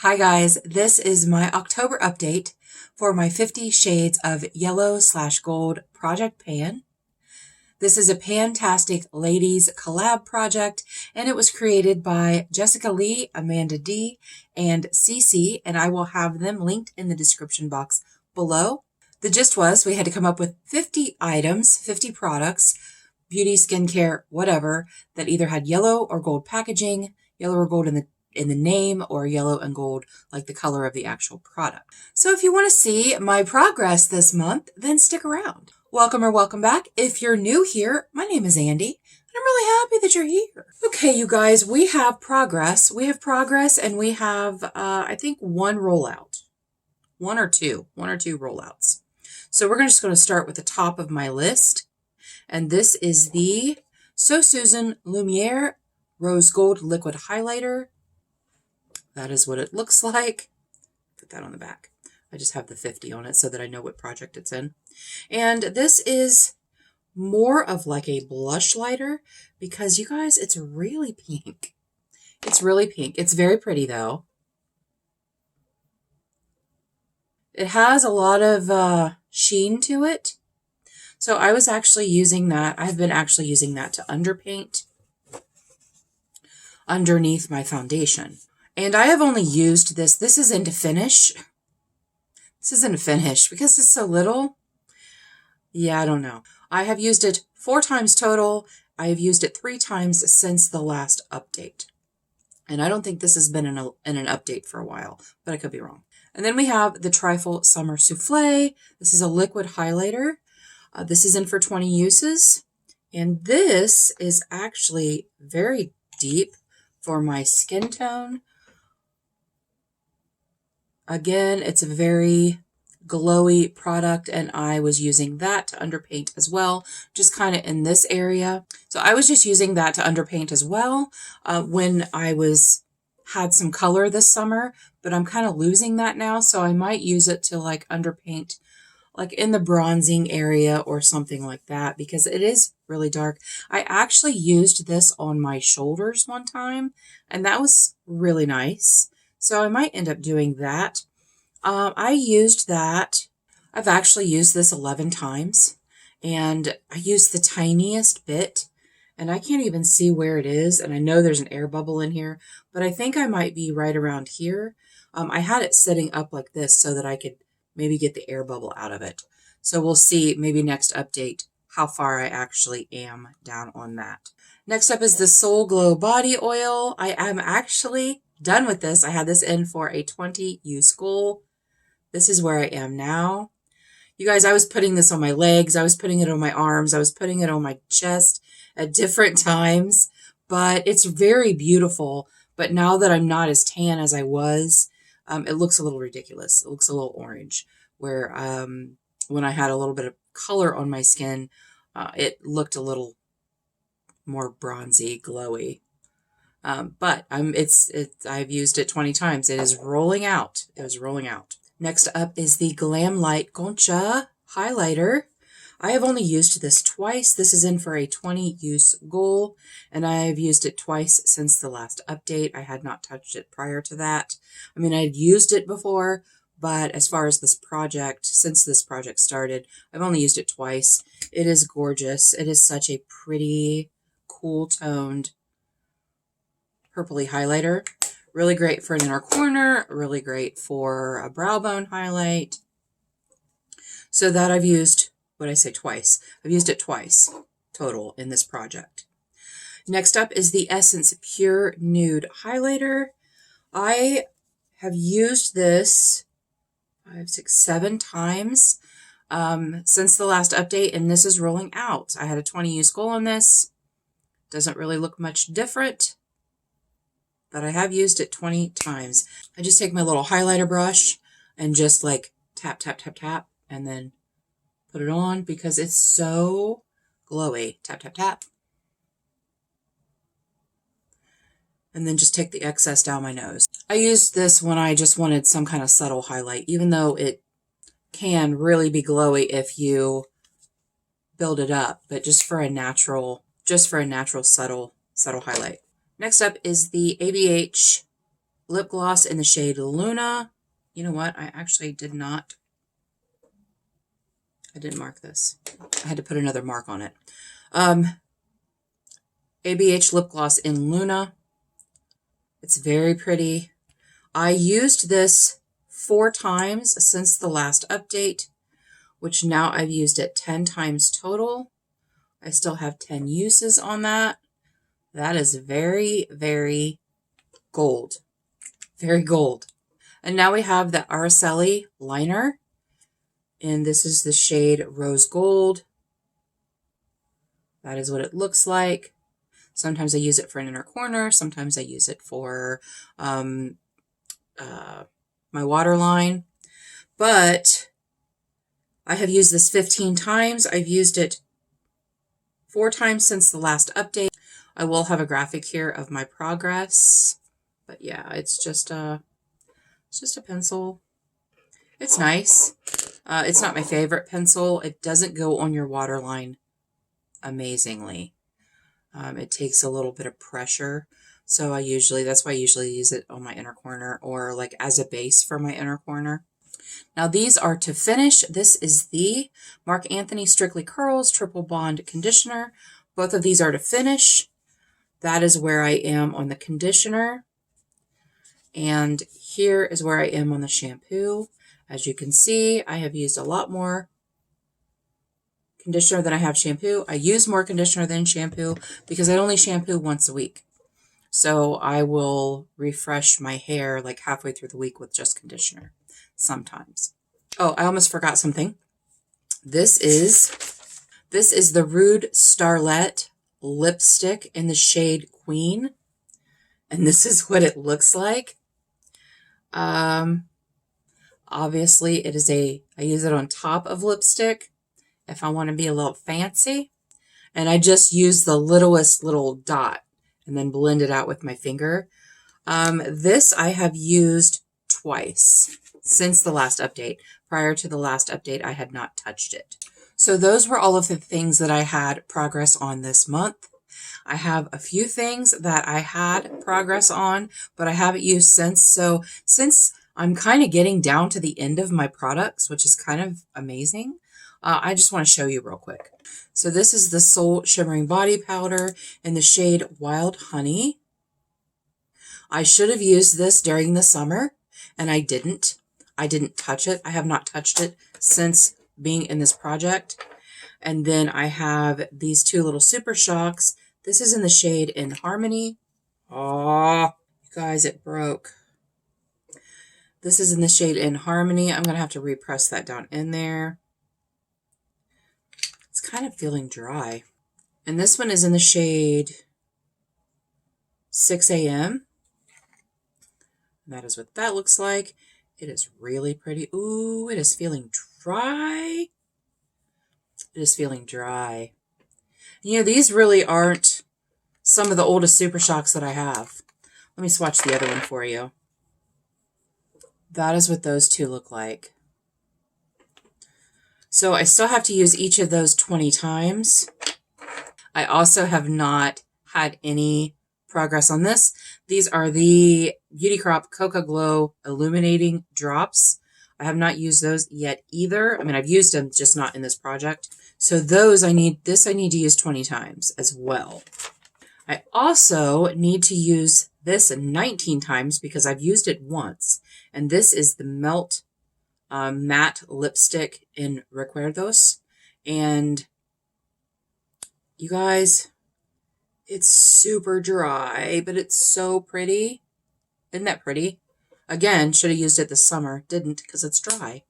Hi guys, this is my October update for my 50 Shades of Yellow/Gold project pan. This is a Pantastic Ladies collab project, and it was created by Jessica Lee, Amanda D, and Cece, and I will have them linked in the description box below. The gist was we had to come up with 50 items, 50 products, beauty, skincare, whatever, that either had yellow or gold packaging, yellow or gold in the name, or yellow and gold like the color of the actual product. So if you want to see my progress this month, then stick around. Welcome or welcome back. If you're new here, my name is Andi, and I'm really happy that you're here. Okay, you guys, we have progress. We have progress, and we have, I think, one rollout. One or two rollouts. So we're just going to start with the top of my list. And this is the So Susan Lumiere Rose Gold Liquid Highlighter. That is what it looks like. Put that on the back. I just have the 50 on it so that I know what project it's in. And this is more of like a blush lighter because, you guys, it's really pink. It's really pink. It's very pretty though. It has a lot of sheen to it. So I was actually using that. I've been actually using that to underpaint underneath my foundation. And I have only used this. This is into finish. This isn't a finish because it's so little. Yeah, I don't know. I have used it 4 times total. I have used it 3 times since the last update. And I don't think this has been in an update for a while, but I could be wrong. And then we have the Trifle Summer Souffle. This is a liquid highlighter. This is in for 20 uses. And this is actually very deep for my skin tone. Again, it's a very glowy product, and I was using that to underpaint as well, just kind of in this area. So I was just using that to underpaint as well when I had some color this summer, but I'm kind of losing that now, so I might use it to like underpaint like in the bronzing area or something like that because it is really dark. I actually used this on my shoulders one time, and that was really nice. So I might end up doing that. I used that. I've actually used this 11 times, and I used the tiniest bit, and I can't even see where it is, and I know there's an air bubble in here, but I think I might be right around here. I had it sitting up like this so that I could maybe get the air bubble out of it. So we'll see maybe next update how far I actually am down on that. Next up is the Soul Glow Body Oil. I am actually done with this. I had this in for a 20 use goal. This is where I am now. You guys, I was putting this on my legs. I was putting it on my arms. I was putting it on my chest at different times, but it's very beautiful. But now that I'm not as tan as I was, it looks a little ridiculous. It looks a little orange, where when I had a little bit of color on my skin, it looked a little more bronzy, glowy. But I've used it 20 times. It is rolling out. It is rolling out. Next up is the Glam Light Concha Highlighter. I have only used this twice. This is in for a 20 use goal, and I've used it twice since the last update. I had not touched it prior to that. I mean, I'd used it before, but as far as this project, since this project started, I've only used it twice. It is gorgeous. It is such a pretty, cool toned purpley highlighter. Really great for an inner corner, really great for a brow bone highlight. So that I've used, what did I say, twice? I've used it twice total in this project. Next up is the Essence Pure Nude Highlighter. I have used this 5, 6, 7 times since the last update, and this is rolling out. I had a 20 use goal on this. Doesn't really look much different, but I have used it 20 times. I just take my little highlighter brush and just like tap, tap, tap, tap, and then put it on because it's so glowy. Tap, tap, tap. And then just take the excess down my nose. I used this when I just wanted some kind of subtle highlight, even though it can really be glowy if you build it up, but just for a natural subtle highlight. Next up is the ABH lip gloss in the shade Luna. You know what? I actually didn't mark this. I had to put another mark on it. ABH lip gloss in Luna. It's very pretty. I used this 4 times since the last update, which now I've used it 10 times total. I still have 10 uses on that. That is very, very gold. Very gold. And now we have the Araceli liner. And this is the shade Rose Gold. That is what it looks like. Sometimes I use it for an inner corner. Sometimes I use it for my waterline. But I have used this 15 times. I've used it 4 times since the last update. I will have a graphic here of my progress. But yeah, it's just a pencil. It's nice. It's not my favorite pencil. It doesn't go on your waterline amazingly. It takes a little bit of pressure. So that's why I usually use it on my inner corner or like as a base for my inner corner. Now these are to finish. This is the Marc Anthony Strictly Curls Triple Bond Conditioner. Both of these are to finish. That is where I am on the conditioner. And here is where I am on the shampoo. As you can see, I have used a lot more conditioner than I have shampoo. I use more conditioner than shampoo because I only shampoo once a week. So I will refresh my hair like halfway through the week with just conditioner sometimes. Oh, I almost forgot something. This is the Rude Starlet lipstick in the shade Queen. And this is what it looks like. Obviously I use it on top of lipstick if I want to be a little fancy. And I just use the littlest little dot and then blend it out with my finger. This I have used twice since the last update. Prior to the last update, I had not touched it. So those were all of the things that I had progress on this month. I have a few things that I had progress on, but I haven't used since. So since I'm kind of getting down to the end of my products, which is kind of amazing, I just want to show you real quick. So this is the Soul Shimmering Body Powder in the shade Wild Honey. I should have used this during the summer, and I didn't. I didn't touch it. I have not touched it since being in this project. And then I have these 2 little Super Shocks. This is in the shade In Harmony. Oh, you guys, it broke. This is in the shade In Harmony. I'm going to have to repress that down in there. It's kind of feeling dry. And this one is in the shade 6 a.m. And that is what that looks like. It is really pretty. Ooh, it is feeling dry. It is feeling dry. You know, these really aren't some of the oldest Super Shocks that I have. Let me swatch the other one for you. That is what those 2 look like. So I still have to use each of those 20 times. I also have not had any progress on this. These are the Beauty Crop Cocoa Glow Illuminating Drops. I have not used those yet either. I mean, I've used them, just not in this project. So those I need to use 20 times as well. I also need to use this 19 times because I've used it once. And this is the Melt Matte Lipstick in Recuerdos. And you guys, it's super dry, but it's so pretty. Isn't that pretty? Again, should have used it this summer. Didn't because it's dry.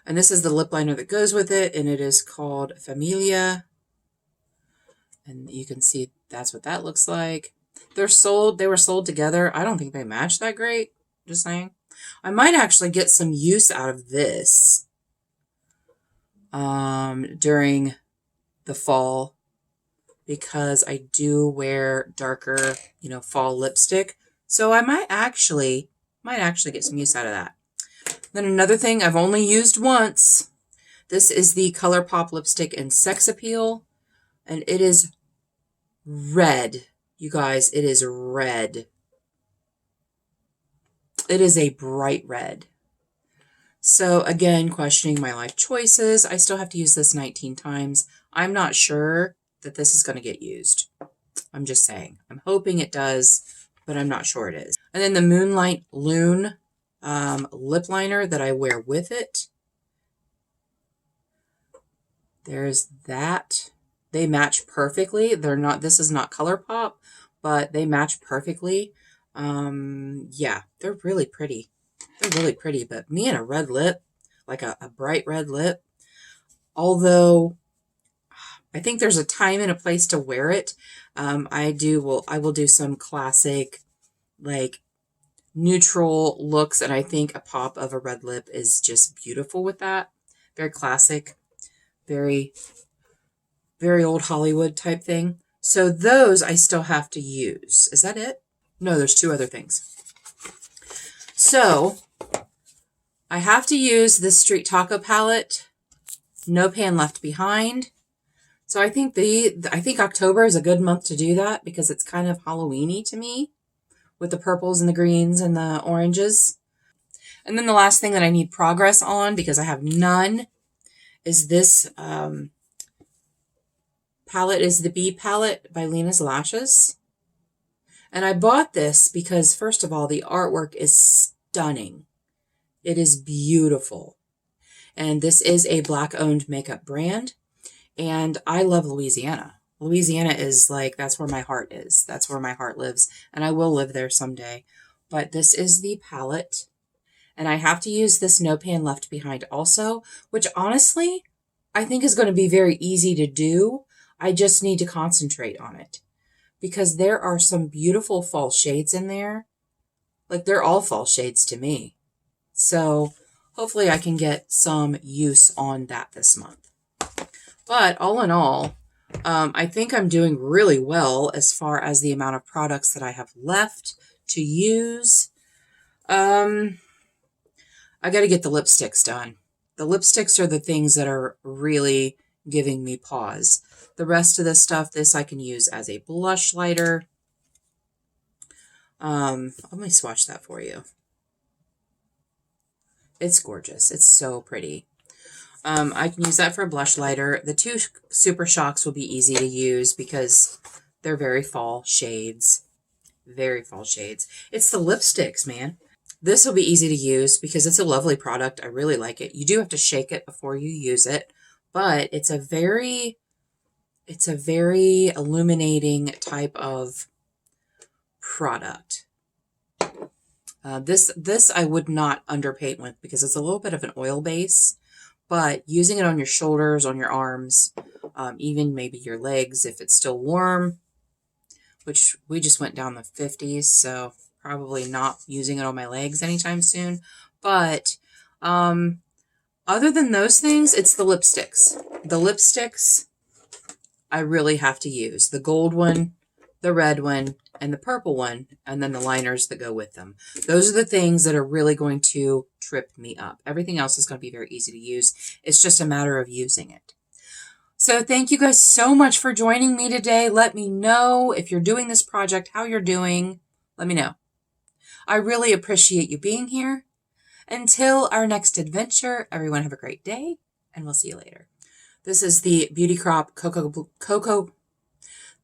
And this is the lip liner that goes with it, and it is called Familia. And you can see that's what that looks like. They were sold together. I don't think they match that great. Just saying. I might actually get some use out of this during the fall because I do wear darker, fall lipstick. So I might actually get some use out of that. Then another thing I've only used once. This is the ColourPop lipstick in Sex Appeal. And it is red. You guys, it is red. It is a bright red. So again, questioning my life choices. I still have to use this 19 times. I'm not sure that this is going to get used. I'm just saying. I'm hoping it does, but I'm not sure it is. And then the Moonlight Loon lip liner that I wear with it. There's that. They match perfectly. They're not, this is not ColourPop, but they match perfectly. Yeah, they're really pretty. They're really pretty, but me and a red lip, like a bright red lip, although I think there's a time and a place to wear it. I will do some classic, like, neutral looks, and I think a pop of a red lip is just beautiful with that. Very classic, very, very old Hollywood type thing. So those I still have to use. Is that it? No, there's two other things. So I have to use this Street Taco palette, No Pan Left Behind. So I think October is a good month to do that because it's kind of Halloween-y to me with the purples and the greens and the oranges. And then the last thing that I need progress on, because I have none, is this palette is the Bee palette by Lena's Lashes. And I bought this because, first of all, the artwork is stunning. It is beautiful. And this is a Black-owned makeup brand. And I love Louisiana. Louisiana is like, that's where my heart is. That's where my heart lives. And I will live there someday. But this is the palette. And I have to use this No Pan Left Behind also, which honestly, I think is going to be very easy to do. I just need to concentrate on it. Because there are some beautiful fall shades in there. Like, they're all fall shades to me. So hopefully I can get some use on that this month. But all in all, I think I'm doing really well as far as the amount of products that I have left to use. I got to get the lipsticks done. The lipsticks are the things that are really giving me pause. The rest of this stuff, this I can use as a blush lighter. Let me swatch that for you. It's gorgeous. It's so pretty. I can use that for a blush lighter. The two Super Shocks will be easy to use because they're very fall shades. Very fall shades. It's the lipsticks, man. This will be easy to use because it's a lovely product. I really like it. You do have to shake it before you use it, but it's a very illuminating type of product. This I would not underpaint with because it's a little bit of an oil base, but using it on your shoulders, on your arms, even maybe your legs if it's still warm, which we just went down the 50s, so probably not using it on my legs anytime soon. But other than those things, it's the lipsticks. The lipsticks I really have to use. The gold one, the red one, and the purple one, and then the liners that go with them. Those are the things that are really going to trip me up. Everything else is going to be very easy to use. It's just a matter of using it. So thank you guys so much for joining me today. Let me know if you're doing this project, how you're doing. Let me know. I really appreciate you being here. Until our next adventure, everyone have a great day, and we'll see you later. This is the Beauty Crop Cocoa.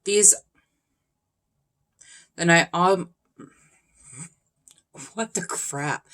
These, then what the crap?